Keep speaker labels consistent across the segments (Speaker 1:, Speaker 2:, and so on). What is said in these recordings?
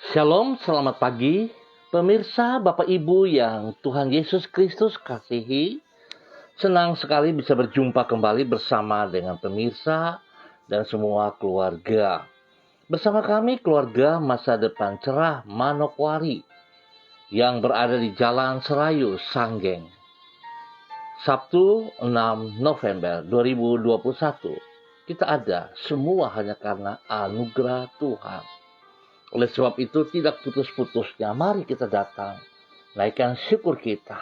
Speaker 1: Shalom, selamat pagi. Pemirsa, Bapak Ibu yang Tuhan Yesus Kristus kasihi, senang sekali bisa berjumpa kembali bersama dengan pemirsa dan semua keluarga. Bersama kami keluarga Masa Depan Cerah Manokwari yang berada di Jalan Serayu, Sanggeng. Sabtu 6 November 2021. Kita ada semua hanya karena anugerah Tuhan. Oleh sebab itu tidak putus-putusnya mari kita datang, naikkan syukur kita.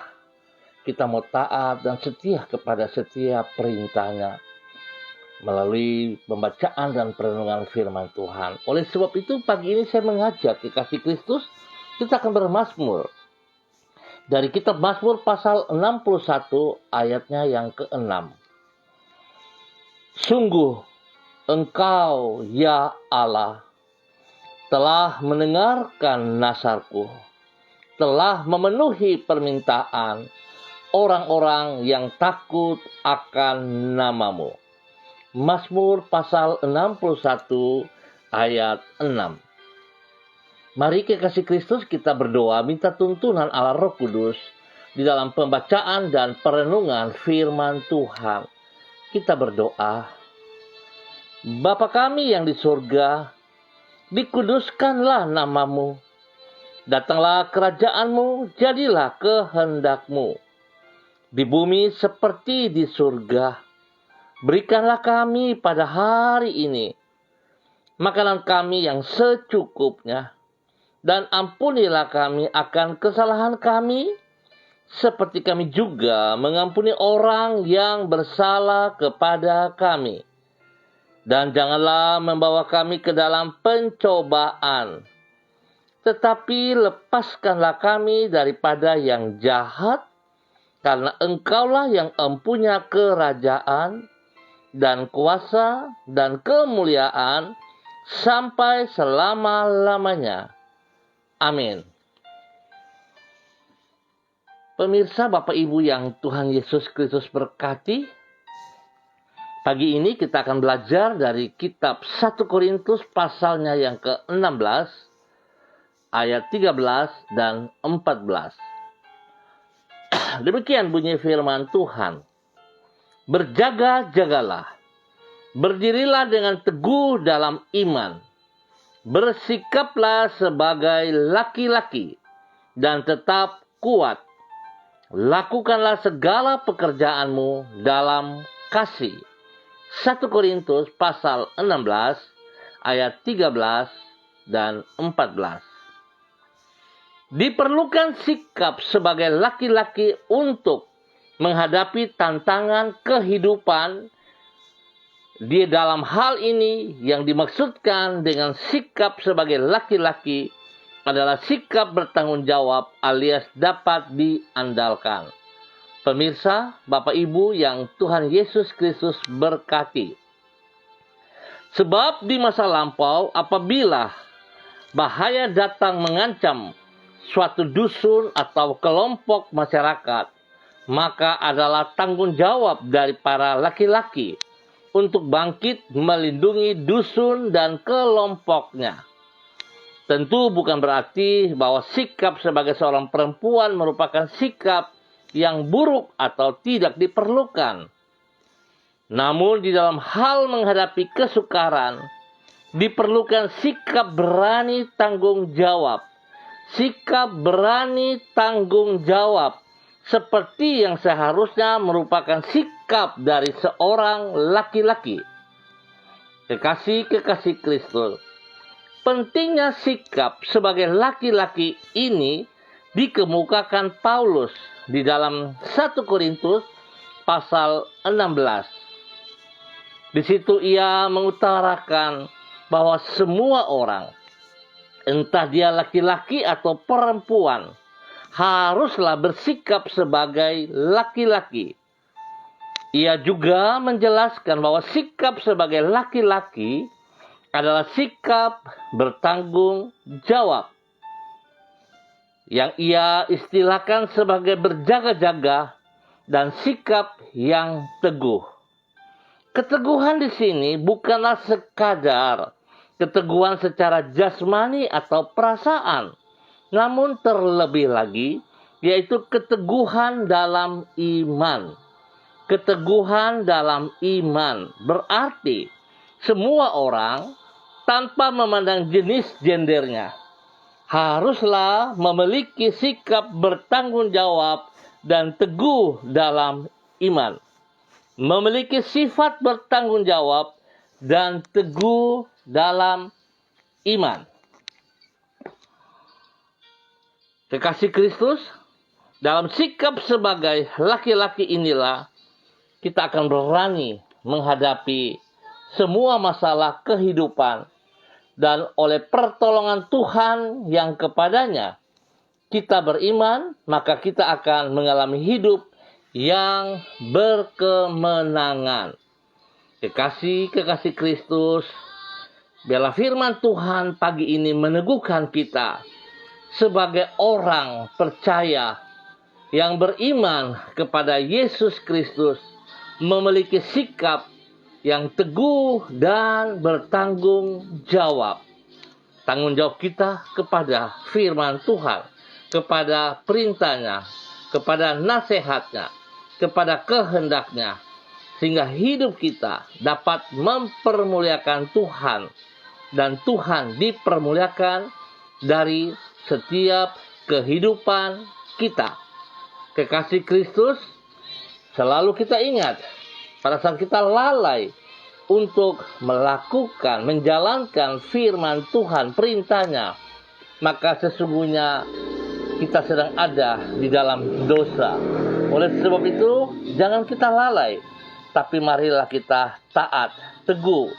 Speaker 1: Kita mau taat dan setia kepada setiap perintahnya melalui pembacaan dan perenungan firman Tuhan. Oleh sebab itu pagi ini saya mengajak kekasih Kristus, kita akan bermazmur. Dari kitab Mazmur pasal 61 ayatnya yang ke-6. Sungguh Engkau ya Allah telah mendengarkan nasarku, telah memenuhi permintaan orang-orang yang takut akan namamu. Mazmur pasal 61 ayat 6. Mari kekasih Kristus kita berdoa minta tuntunan Allah Roh Kudus di dalam pembacaan dan perenungan firman Tuhan. Kita berdoa. Bapa kami yang di surga, dikuduskanlah namamu. Datanglah kerajaanmu, jadilah kehendakmu. Di bumi seperti di surga. Berikanlah kami pada hari ini makanan kami yang secukupnya. Dan ampunilah kami akan kesalahan kami, seperti kami juga mengampuni orang yang bersalah kepada kami. Dan janganlah membawa kami ke dalam pencobaan, tetapi lepaskanlah kami daripada yang jahat, karena Engkaulah yang empunya kerajaan dan kuasa dan kemuliaan sampai selama-lamanya. Amin. Pemirsa, Bapak Ibu yang Tuhan Yesus Kristus berkati, pagi ini kita akan belajar dari kitab 1 Korintus pasalnya yang ke-16, ayat 13 dan 14. Demikian bunyi firman Tuhan. Berjaga-jagalah, berdirilah dengan teguh dalam iman, bersikaplah sebagai laki-laki dan tetap kuat. Lakukanlah segala pekerjaanmu dalam kasih. 1 Korintus pasal 16 ayat 13 dan 14. Diperlukan sikap sebagai laki-laki untuk menghadapi tantangan kehidupan. Di dalam hal ini yang dimaksudkan dengan sikap sebagai laki-laki adalah sikap bertanggung jawab alias dapat diandalkan. Pemirsa, Bapak Ibu yang Tuhan Yesus Kristus berkati. Sebab di masa lampau apabila bahaya datang mengancam suatu dusun atau kelompok masyarakat, maka adalah tanggung jawab dari para laki-laki untuk bangkit melindungi dusun dan kelompoknya. Tentu bukan berarti bahwa sikap sebagai seorang perempuan merupakan sikap yang buruk atau tidak diperlukan. Namun di dalam hal menghadapi kesukaran, diperlukan sikap berani tanggung jawab. Sikap berani tanggung jawab seperti yang seharusnya merupakan sikap dari seorang laki-laki. Kekasih-kekasih Kristus, pentingnya sikap sebagai laki-laki ini dikemukakan Paulus di dalam 1 Korintus pasal 16. Di situ ia mengutarakan bahwa semua orang, entah dia laki-laki atau perempuan, haruslah bersikap sebagai laki-laki. Ia juga menjelaskan bahwa sikap sebagai laki-laki adalah sikap bertanggung jawab, yang ia istilahkan sebagai berjaga-jaga dan sikap yang teguh. Keteguhan di sini bukanlah sekadar keteguhan secara jasmani atau perasaan, namun terlebih lagi yaitu keteguhan dalam iman. Keteguhan dalam iman berarti semua orang tanpa memandang jenis gendernya haruslah memiliki sikap bertanggung jawab dan teguh dalam iman. Memiliki sifat bertanggung jawab dan teguh dalam iman. Kekasih Kristus, dalam sikap sebagai laki-laki inilah kita akan berani menghadapi semua masalah kehidupan, dan oleh pertolongan Tuhan yang kepadanya kita beriman, maka kita akan mengalami hidup yang berkemenangan. Kekasih Kristus, biarlah firman Tuhan pagi ini meneguhkan kita sebagai orang percaya yang beriman kepada Yesus Kristus, memiliki sikap yang teguh dan bertanggung jawab. Tanggung jawab kita kepada firman Tuhan, kepada perintahnya, kepada nasihatnya, kepada kehendaknya, sehingga hidup kita dapat mempermuliakan Tuhan, dan Tuhan dipermuliakan dari setiap kehidupan kita. Kekasih Kristus, selalu kita ingat, pada saat kita lalai untuk melakukan, menjalankan firman Tuhan, perintahnya, maka sesungguhnya kita sedang ada di dalam dosa. Oleh sebab itu, jangan kita lalai, tapi marilah kita taat, teguh,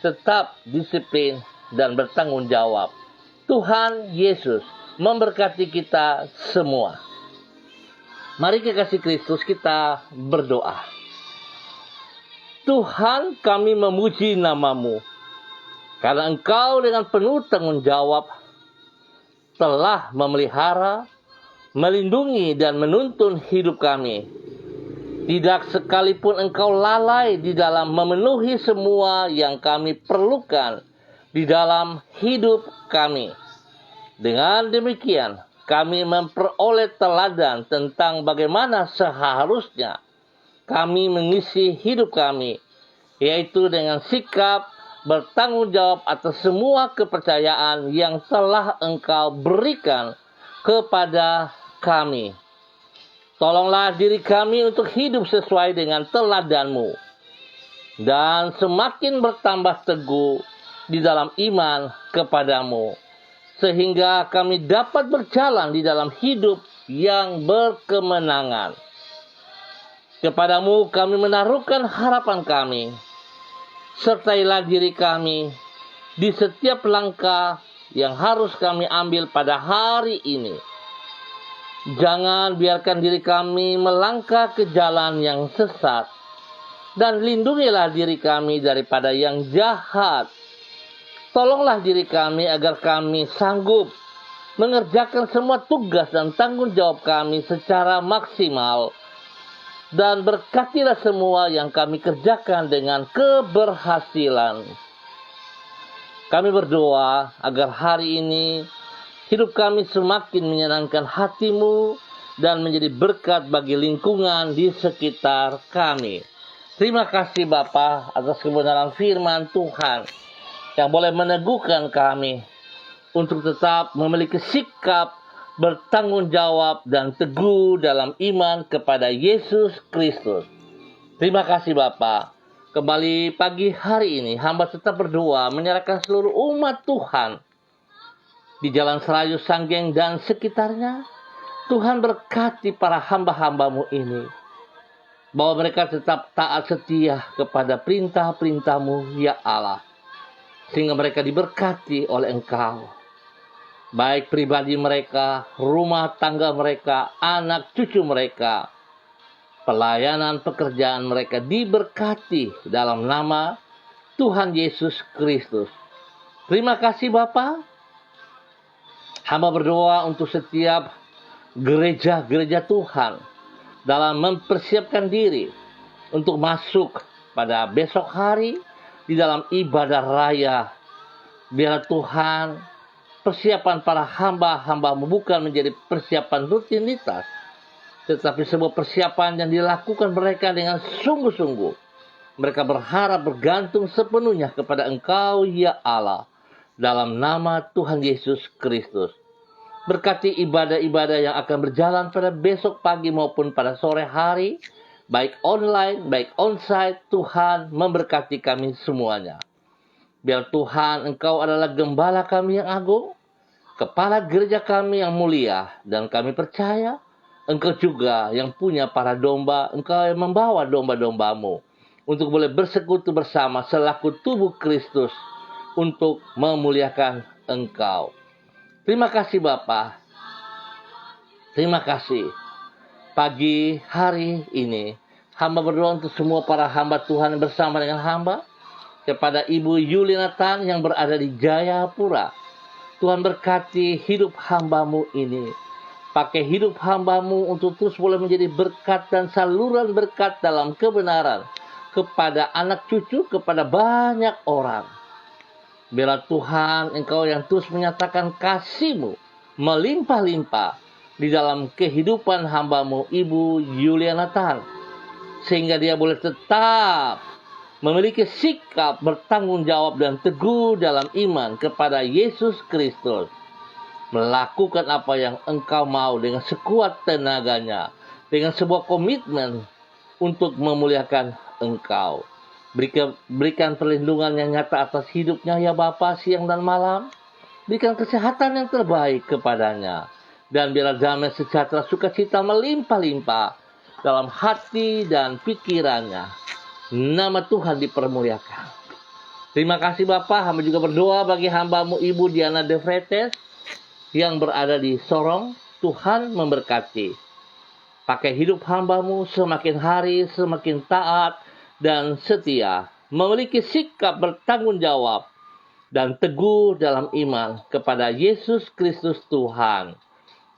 Speaker 1: tetap disiplin, dan bertanggung jawab. Tuhan Yesus memberkati kita semua. Mari kekasih Kristus, kita berdoa. Tuhan, kami memuji nama-Mu, karena Engkau dengan penuh tanggung jawab telah memelihara, melindungi, dan menuntun hidup kami. Tidak sekalipun Engkau lalai di dalam memenuhi semua yang kami perlukan di dalam hidup kami. Dengan demikian, kami memperoleh teladan tentang bagaimana seharusnya kami mengisi hidup kami, yaitu dengan sikap bertanggung jawab atas semua kepercayaan yang telah Engkau berikan kepada kami. Tolonglah diri kami untuk hidup sesuai dengan teladan-Mu, dan semakin bertambah teguh di dalam iman kepadamu, sehingga kami dapat berjalan di dalam hidup yang berkemenangan. Kepadamu kami menaruhkan harapan kami. Sertailah diri kami di setiap langkah yang harus kami ambil pada hari ini. Jangan biarkan diri kami melangkah ke jalan yang sesat, dan lindungilah diri kami daripada yang jahat. Tolonglah diri kami agar kami sanggup mengerjakan semua tugas dan tanggung jawab kami secara maksimal, dan berkatilah semua yang kami kerjakan dengan keberhasilan. Kami berdoa agar hari ini hidup kami semakin menyenangkan hati-Mu dan menjadi berkat bagi lingkungan di sekitar kami. Terima kasih Bapa atas kebenaran firman Tuhan yang boleh meneguhkan kami untuk tetap memiliki sikap bertanggung jawab dan teguh dalam iman kepada Yesus Kristus. Terima kasih Bapa. Kembali pagi hari ini hamba tetap berdoa menyerahkan seluruh umat Tuhan di Jalan Serayu Sanggeng dan sekitarnya. Tuhan berkati para hamba-hamba-Mu ini, bahwa mereka tetap taat setia kepada perintah-perintah-Mu ya Allah, sehingga mereka diberkati oleh Engkau. Baik pribadi mereka, rumah tangga mereka, anak cucu mereka, pelayanan pekerjaan mereka diberkati dalam nama Tuhan Yesus Kristus. Terima kasih Bapa. Hamba berdoa untuk setiap gereja-gereja Tuhan dalam mempersiapkan diri untuk masuk pada besok hari di dalam ibadah raya Biarlah Tuhan, persiapan para hamba-hambamu bukan menjadi persiapan rutinitas, tetapi sebuah persiapan yang dilakukan mereka dengan sungguh-sungguh. Mereka berharap bergantung sepenuhnya kepada Engkau, ya Allah, dalam nama Tuhan Yesus Kristus. Berkati ibadah-ibadah yang akan berjalan pada besok pagi maupun pada sore hari, baik online, baik onsite. Tuhan memberkati kami semuanya. Biar Tuhan, Engkau adalah gembala kami yang agung, kepala gereja kami yang mulia, dan kami percaya Engkau juga yang punya para domba. Engkau yang membawa domba-dombamu untuk boleh bersekutu bersama selaku tubuh Kristus untuk memuliakan Engkau. Terima kasih Bapa. Terima kasih. Pagi hari ini, hamba berdoa untuk semua para hamba Tuhan yang bersama dengan hamba, kepada Ibu Yulinatan yang berada di Jayapura. Tuhan berkati hidup hamba-Mu ini. Pakai hidup hamba-Mu untuk terus boleh menjadi berkat dan saluran berkat dalam kebenaran kepada anak cucu, kepada banyak orang. Biarlah Tuhan, Engkau yang terus menyatakan kasih-Mu melimpah-limpah di dalam kehidupan hamba-Mu Ibu Yulianatan, sehingga dia boleh tetap memiliki sikap bertanggung jawab dan teguh dalam iman kepada Yesus Kristus. Melakukan apa yang Engkau mau dengan sekuat tenaganya, dengan sebuah komitmen untuk memuliakan Engkau. Berikan perlindungan yang nyata atas hidupnya ya Bapa, siang dan malam. Berikan kesehatan yang terbaik kepadanya. Dan biarlah damai sejahtera sukacita melimpah-limpah dalam hati dan pikirannya. Nama Tuhan dipermuliakan. Terima kasih Bapak. Hamba juga berdoa bagi hamba-Mu Ibu Diana De Vretes yang berada di Sorong. Tuhan memberkati. Pakai hidup hamba-Mu semakin hari semakin taat dan setia. Memiliki sikap bertanggung jawab dan teguh dalam iman kepada Yesus Kristus Tuhan.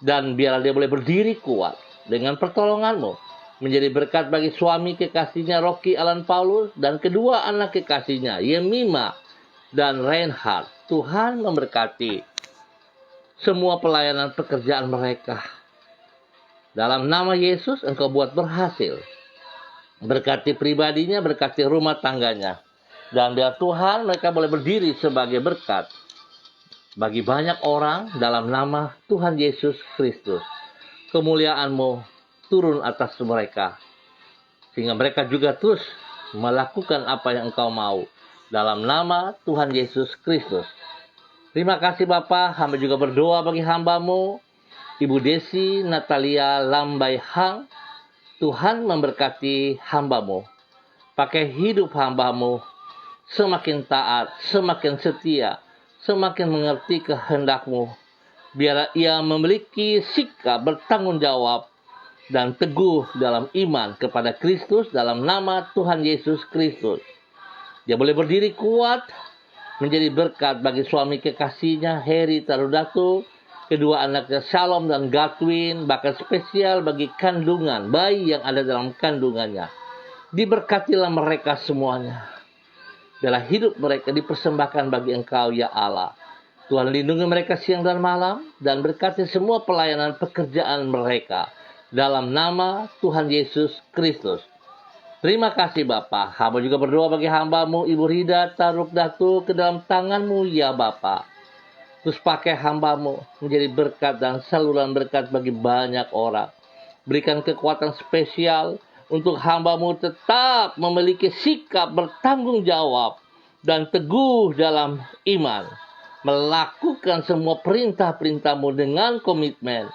Speaker 1: Dan biarlah dia boleh berdiri kuat dengan pertolongan-Mu, menjadi berkat bagi suami kekasihnya Rocky Alan Paulus dan kedua anak kekasihnya Yemima dan Reinhard. Tuhan memberkati semua pelayanan pekerjaan mereka. Dalam nama Yesus Engkau buat berhasil. Berkati pribadinya, berkati rumah tangganya. Dan biar Tuhan mereka boleh berdiri sebagai berkat bagi banyak orang dalam nama Tuhan Yesus Kristus. Kemuliaan-Mu turun atas mereka, sehingga mereka juga terus melakukan apa yang Engkau mau dalam nama Tuhan Yesus Kristus. Terima kasih Bapa. Hamba juga berdoa bagi hamba-Mu Ibu Desi Natalia Lambai Hang. Tuhan memberkati hamba-Mu. Pakai hidup hamba-Mu semakin taat, semakin setia, semakin mengerti kehendak-Mu. Biar ia memiliki sikap bertanggung jawab dan teguh dalam iman kepada Kristus dalam nama Tuhan Yesus Kristus. Dia boleh berdiri kuat, menjadi berkat bagi suami kekasihnya Heri Tarudatu, kedua anaknya Shalom dan Gatwin, bahkan spesial bagi kandungan bayi yang ada dalam kandungannya. Diberkatilah mereka semuanya. Dalam hidup mereka dipersembahkan bagi Engkau ya Allah. Tuhan lindungi mereka siang dan malam dan berkati semua pelayanan pekerjaan mereka. Dalam nama Tuhan Yesus Kristus. Terima kasih Bapa. Hamba juga berdoa bagi hamba-Mu Ibu Rida Taruk Datu ke dalam tangan-Mu ya Bapa. Terus pakai hamba-Mu menjadi berkat dan saluran berkat bagi banyak orang. Berikan kekuatan spesial untuk hamba-Mu tetap memiliki sikap bertanggung jawab dan teguh dalam iman. Melakukan semua perintah-perintah-Mu dengan komitmen,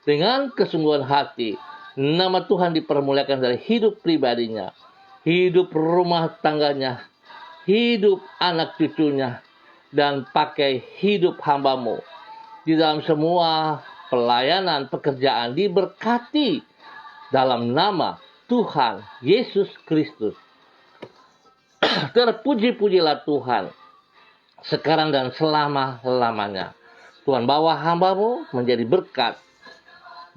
Speaker 1: dengan kesungguhan hati. Nama Tuhan dipermuliakan dari hidup pribadinya, hidup rumah tangganya, hidup anak cucunya, dan pakai hidup hamba-Mu. Di dalam semua pelayanan pekerjaan diberkati dalam nama Tuhan Yesus Kristus. Terpuji-pujilah Tuhan sekarang dan selama-lamanya. Tuhan bawa hamba-Mu menjadi berkat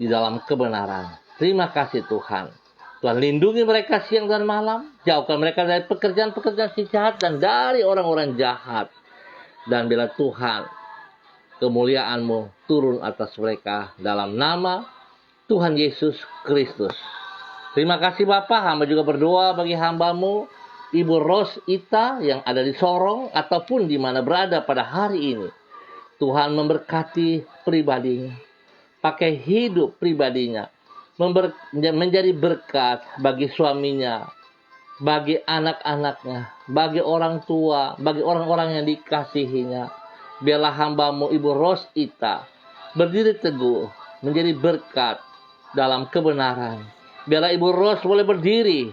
Speaker 1: di dalam kebenaran. Terima kasih Tuhan. Tuhan lindungi mereka siang dan malam. Jauhkan mereka dari pekerjaan-pekerjaan si jahat dan dari orang-orang jahat. Dan bila Tuhan, kemuliaan-Mu turun atas mereka dalam nama Tuhan Yesus Kristus. Terima kasih Bapa, hamba juga berdoa bagi hamba-Mu, Ibu Ros Ita yang ada di Sorong ataupun di mana berada pada hari ini. Tuhan memberkati pribadinya, pakai hidup pribadinya, menjadi berkat bagi suaminya, bagi anak-anaknya, bagi orang tua, bagi orang-orang yang dikasihinya. Biarlah hamba-Mu Ibu Ros Ita berdiri teguh, menjadi berkat dalam kebenaran. Biarlah Ibu Ros boleh berdiri,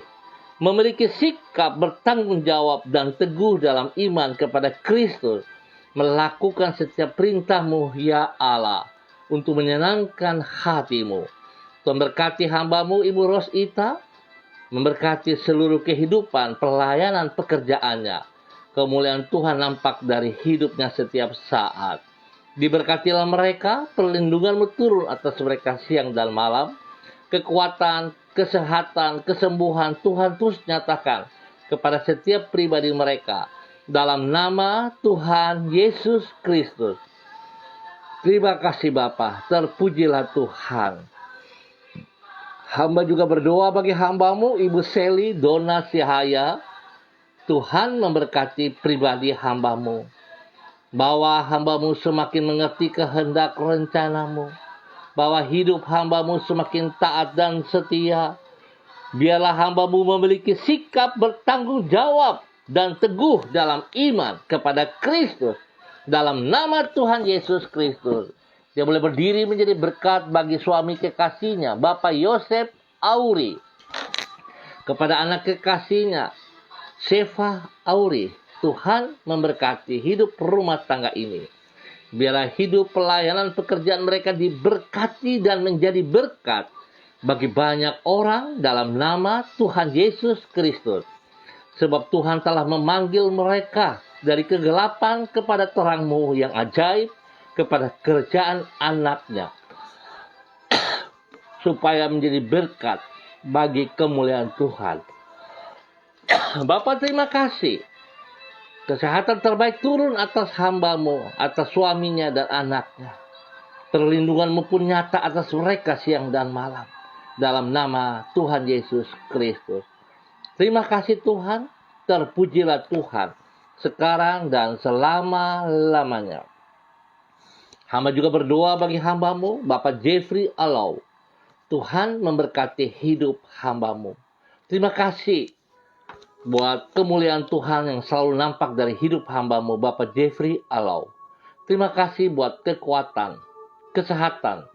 Speaker 1: memiliki sikap bertanggung jawab dan teguh dalam iman kepada Kristus, melakukan setiap perintah-Mu ya Allah, untuk menyenangkan hati-Mu. Tuhan berkati hamba-Mu Ibu Ros Ita, memberkati seluruh kehidupan, pelayanan pekerjaannya. Kemuliaan Tuhan nampak dari hidupnya setiap saat. Diberkatilah mereka, perlindungan-Mu turun atas mereka siang dan malam. Kekuatan, kesehatan, kesembuhan Tuhan terus nyatakan kepada setiap pribadi mereka. Dalam nama Tuhan Yesus Kristus. Terima kasih Bapa, terpujilah Tuhan. Hamba juga berdoa bagi hamba-Mu Ibu Seli Dona Sihaya. Tuhan memberkati pribadi hamba-Mu. Bahwa hamba-Mu semakin mengerti kehendak rencana-Mu. Bahwa hidup hamba-Mu semakin taat dan setia. Biarlah hamba-Mu memiliki sikap bertanggung jawab dan teguh dalam iman kepada Kristus. Dalam nama Tuhan Yesus Kristus. Dia boleh berdiri menjadi berkat bagi suami kekasihnya, Bapak Yosef Auri. Kepada anak kekasihnya, Seva Auri. Tuhan memberkati hidup rumah tangga ini. Biarlah hidup pelayanan pekerjaan mereka diberkati dan menjadi berkat bagi banyak orang dalam nama Tuhan Yesus Kristus. Sebab Tuhan telah memanggil mereka dari kegelapan kepada terang-Mu yang ajaib, kepada kerjaan anaknya. Supaya menjadi berkat bagi kemuliaan Tuhan. Bapak terima kasih. Kesehatan terbaik turun atas hamba-Mu, atas suaminya dan anaknya. Perlindungan-Mu pun nyata atas mereka siang dan malam. Dalam nama Tuhan Yesus Kristus. Terima kasih Tuhan, terpujilah Tuhan, sekarang dan selama-lamanya. Hamba juga berdoa bagi hamba-Mu, Bapak Jeffrey Alau. Tuhan memberkati hidup hamba-Mu. Terima kasih buat kemuliaan Tuhan yang selalu nampak dari hidup hamba-Mu, Bapak Jeffrey Alau. Terima kasih buat kekuatan, kesehatan,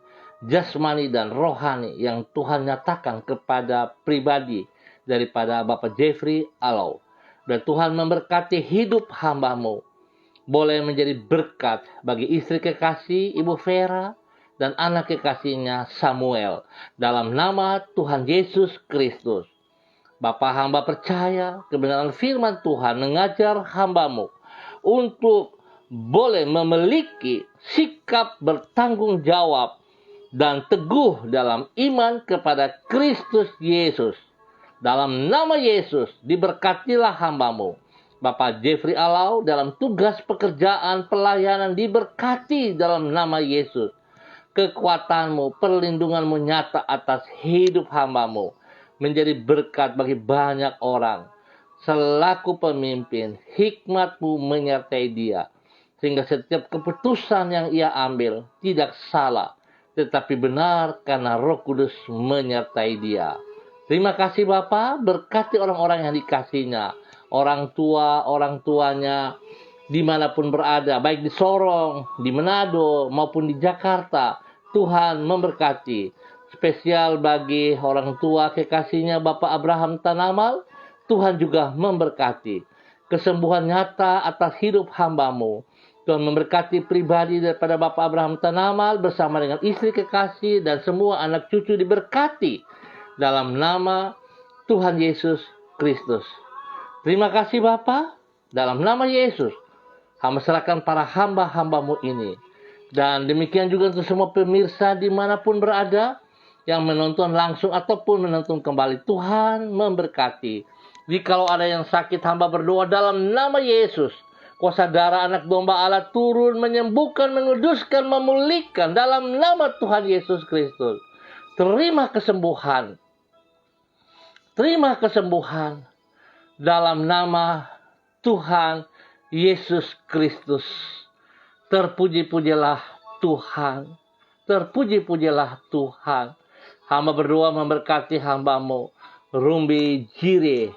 Speaker 1: jasmani dan rohani yang Tuhan nyatakan kepada pribadi daripada Bapak Jeffrey Alau. Dan Tuhan memberkati hidup hamba-Mu. Boleh menjadi berkat bagi istri kekasih Ibu Vera dan anak kekasihnya Samuel. Dalam nama Tuhan Yesus Kristus. Bapa hamba percaya kebenaran firman Tuhan mengajar hamba-Mu untuk boleh memiliki sikap bertanggung jawab dan teguh dalam iman kepada Kristus Yesus. Dalam nama Yesus diberkatilah hamba-Mu. Bapak Jeffrey Alau dalam tugas pekerjaan pelayanan diberkati dalam nama Yesus. Kekuatan-Mu, perlindungan-Mu nyata atas hidup hamba-Mu. Menjadi berkat bagi banyak orang. Selaku pemimpin, hikmat-Mu menyertai dia. Sehingga setiap keputusan yang ia ambil tidak salah. Tetapi benar karena Roh Kudus menyertai dia. Terima kasih Bapa, berkati orang-orang yang dikasihinya. Orang tua, orang tuanya, dimanapun berada, baik di Sorong, di Manado, maupun di Jakarta. Tuhan memberkati. Spesial bagi orang tua kekasihnya Bapak Abraham Tanamal, Tuhan juga memberkati. Kesembuhan nyata atas hidup hamba-Mu. Tuhan memberkati pribadi daripada Bapak Abraham Tanamal bersama dengan istri kekasih dan semua anak cucu diberkati. Dalam nama Tuhan Yesus Kristus. Terima kasih Bapa, dalam nama Yesus, hamba serahkan para hamba-hamba-Mu ini. Dan demikian juga untuk semua pemirsa dimanapun berada, yang menonton langsung ataupun menonton kembali. Tuhan memberkati. Jikalau ada yang sakit, hamba berdoa dalam nama Yesus. Kuasa darah anak domba Allah turun menyembuhkan, menguduskan, memulihkan dalam nama Tuhan Yesus Kristus. Terima kesembuhan. Terima kesembuhan dalam nama Tuhan Yesus Kristus. Terpuji-pujilah Tuhan. Terpuji-pujilah Tuhan. Hamba berdoa memberkati hambamu, Rumbi Jire.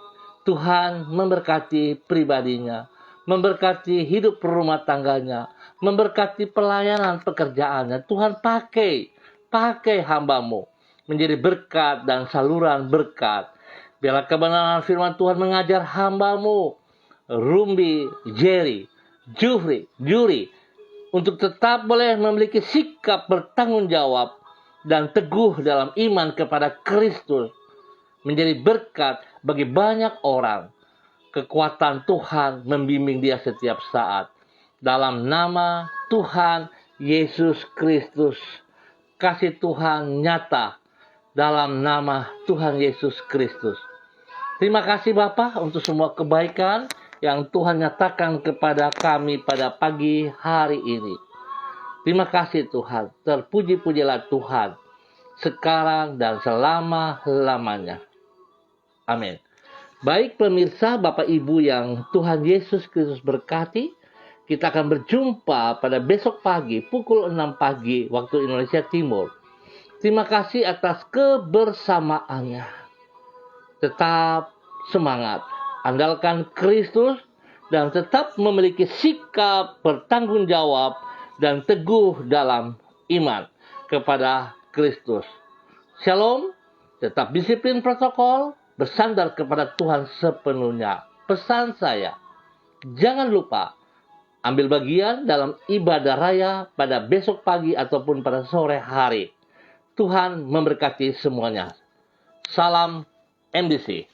Speaker 1: Tuhan memberkati pribadinya, memberkati hidup rumah tangganya, memberkati pelayanan pekerjaannya. Tuhan pakai hambamu menjadi berkat dan saluran berkat. Biarlah kebenaran firman Tuhan mengajar hambamu, Rumbi Juri, untuk tetap boleh memiliki sikap bertanggung jawab dan teguh dalam iman kepada Kristus, menjadi berkat bagi banyak orang. Kekuatan Tuhan membimbing dia setiap saat. Dalam nama Tuhan Yesus Kristus. Kasih Tuhan nyata dalam nama Tuhan Yesus Kristus. Terima kasih Bapa untuk semua kebaikan yang Tuhan nyatakan kepada kami pada pagi hari ini. Terima kasih Tuhan. Terpuji-pujilah Tuhan sekarang dan selama-lamanya. Amin. Baik pemirsa, Bapak Ibu yang Tuhan Yesus Kristus berkati, kita akan berjumpa pada besok pagi pukul 6 pagi waktu Indonesia Timur. Terima kasih atas kebersamaannya. Tetap semangat, andalkan Kristus dan tetap memiliki sikap bertanggung jawab dan teguh dalam iman kepada Kristus. Shalom, tetap disiplin protokol, bersandar kepada Tuhan sepenuhnya. Pesan saya, jangan lupa ambil bagian dalam ibadah raya pada besok pagi ataupun pada sore hari. Tuhan memberkati semuanya. Salam MDC.